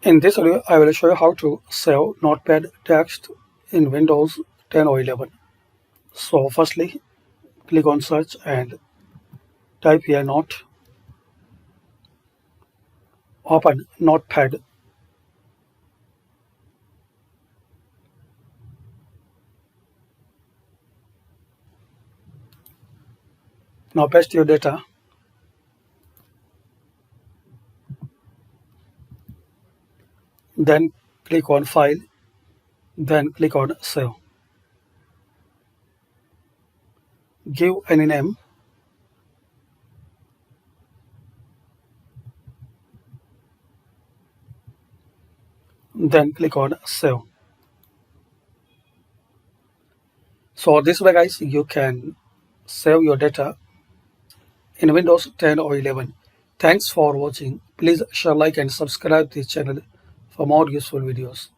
In this video, I will show you how to save Notepad text in Windows 10 or 11. So firstly, click on search and type here note, open Notepad. Now paste your data, then click on file, then click on save. Give any name, then click on save. So this way guys, you can save your data in Windows 10 or 11. Thanks for watching. Please share, like and subscribe this channel for more useful videos.